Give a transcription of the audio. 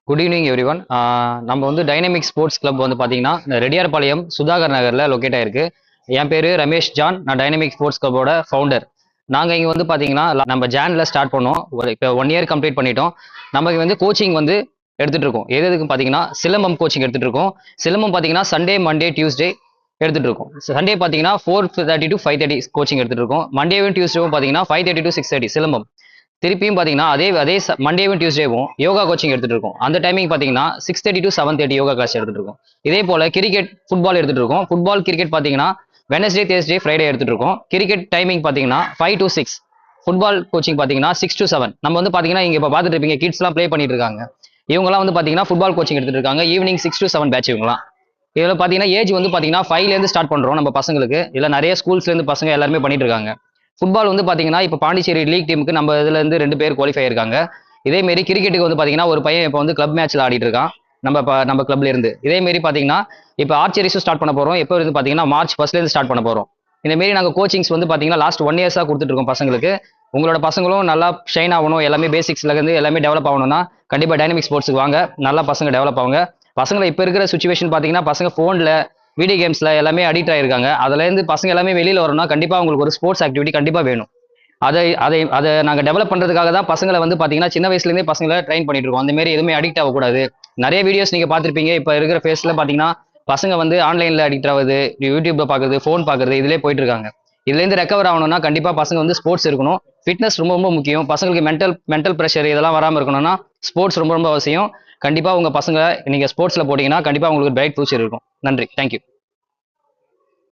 Good evening every one. நம்ம வந்து dynamic sports club வந்து பார்த்தீங்கன்னா ரெட்டியார்பாளையம் சுதாகர் நகரில் லொக்கேட் ஆயிருக்கு. என் பேர் ரமேஷ் ஜான். நான் டைனமிக் ஸ்போர்ட்ஸ் கிளப்போட ஃபவுண்டர். நாங்கள் இங்கே வந்து பார்த்தீங்கன்னா நம்ம ஜானில் ஸ்டார்ட் பண்ணோம். இப்போ 1 இயர் கம்ப்ளீட் பண்ணிட்டோம். நமக்கு வந்து கோச்சிங் வந்து எடுத்துட்டு இருக்கோம். எதுக்கு பார்த்தீங்கன்னா சிலம்பம் கோச்சிங் எடுத்துட்டு இருக்கோம். சிலம்பம் பார்த்தீங்கன்னா சண்டே மண்டே டியூஸ்டே எடுத்துட்டு இருக்கோம். சண்டே பார்த்தீங்கன்னா 4:30 to 5:30 கோச்சிங் எடுத்துட்டு இருக்கோம். மண்டேவும் டியூஸ்டேவும் பார்த்தீங்கன்னா 5:30 to 6:30 சிலம்பம். திருப்பியும் பார்த்தீங்கன்னா அதே அதே மண்டேவும் டியூஸ்டேவும் யோகா கோச்சிங் எடுத்துட்டு இருக்கோம். அந்த டைமிங் பார்த்தீங்கன்னா 6:30 to 7:30 யோகா கிளாஸ் எடுத்துட்டு இருக்கோம். இதே போல கிரிக்கெட் ஃபுட்பால் எடுத்துட்டு இருக்கோம். ஃபுட்பால் கிரிக்கெட் பார்த்தீங்கன்னா வெனஸ்டே தேர்ஸ்டே ஃப்ரைடே எடுத்துட்டு இருக்கோம். கிரிக்கெட் டைமிங் பார்த்தீங்கன்னா 5 to 6. ஃபுட்பால் கோச்சிங் பார்த்தீங்கன்னா 6 to 7. நம்ம வந்து பார்த்தீங்கன்னா இங்கே இப்போ பார்த்துட்டு இருப்பீங்க கிட்ஸ்லாம் ப்ளே பண்ணிட்டு இருக்காங்க. இவங்கலாம் வந்து பார்த்தீங்கன்னா ஃபுட்பால் கோச்சிங் எடுத்துட்டு இருக்காங்க. ஈவினிங் 6 to 7 பேட்ச் இவங்கலாம். இதில் பார்த்தீங்கன்னா ஏஜ் வந்து பார்த்தீங்கன்னா 5லேருந்து ஸ்டார்ட் பண்ணுறோம் நம்ம பசங்களுக்கு. இதில் நிறைய ஸ்கூல்ஸ்லேருந்து பசங்க எல்லாருமே பண்ணிட்டு இருக்காங்க. ஃபுட்பால் வந்து பார்த்தீங்கன்னா இப்போ பாண்டிச்சேரி லீக் டீமுக்கு நம்ம இதுலேருந்து 2 பேர் குவாலிஃபை ஆயிருக்காங்க. இதேமாரி கிரிக்கெட்டுக்கு வந்து பார்த்தீங்கன்னா ஒரு பையன் இப்போ வந்து கிளப் மேட்ச்சில் ஆடிட்டு இருக்கான். நம்ம கிளப்ல இருந்து. இதேமாரி பார்த்தீங்கன்னா இப்போ ஆர்ச்சரிஸும் ஸ்டார்ட் பண்ண போகிறோம். எப்போ இருந்து பார்த்தீங்கன்னா மார்ச் 1 ஸ்டார்ட் பண்ண போகிறோம். இந்தமாரி நாங்கள் கோச்சிங்ஸ் வந்து பார்த்தீங்கன்னா லாஸ்ட் 1 இயர்ஸாக கொடுத்துட்டு இருக்கோம் பசங்களுக்கு. உங்களோட பசங்களும் நல்லா ஷைன் ஆகணும், எல்லாமே பேசிக்ஸ்ல இருந்து எல்லாமே டெவலப் ஆகணும்னா கண்டிப்பாக டைனமிக் ஸ்போர்ட்ஸுக்கு வாங்க. நல்லா பசங்க டெவலப் ஆகுங்க. பசங்களை இப்போ இருக்கிற சுச்சுவேஷன் பார்த்தீங்கன்னா பசங்க ஃபோனில் வீடியோ கேம்ஸ்ல எல்லாமே அடிக்ட் ஆயிருக்காங்க. அதுலேருந்து பசங்க எல்லாமே வெளியில் வரணும்னா கண்டிப்பாக உங்களுக்கு ஒரு ஸ்போர்ட்ஸ் ஆக்டிவிட்டி கண்டிப்பாக வேணும். அதை நாங்கள் டெவலப் பண்ணுறதுக்காக தான் பசங்களை வந்து பார்த்தீங்கன்னா சின்ன வயசுலேருந்தே பசங்களை ட்ரெயின் பண்ணிட்டு இருக்கோம். அந்த மாதிரி எதுவுமே அடிக்ட் ஆகக்கூடாது. நிறைய வீடியோஸ் நீங்கள் பார்த்துருப்பீங்க. இப்போ இருக்கிற ஃபேஸில் பார்த்தீங்கன்னா பசங்க வந்து ஆன்லைனில் அடிக்ட் ஆகுது, யூடியூப்ல பார்க்குறது, ஃபோன் பார்க்குறது, இதிலே போயிட்டு இருக்காங்க. இதுலேருந்து ரெக்கவர் ஆகணும்னா கண்டிப்பாக பசங்க வந்து ஸ்போர்ட்ஸ் இருக்கணும். ஃபிட்னஸ் ரொம்ப ரொம்ப முக்கியம். பசங்களுக்கு மென்டல் ப்ரெஷர் இதெல்லாம் வராமல் இருக்கணும்னா ஸ்போர்ட்ஸ் ரொம்ப ரொம்ப அவசியம். கண்டிப்பாக உங்கள் பசங்க நீங்கள் ஸ்போர்ட்ஸில் போட்டிங்கன்னா கண்டிப்பாக உங்களுக்கு பிரைட் ஃபியூச்சர் இருக்கும். நன்றி, தேங்க்யூ.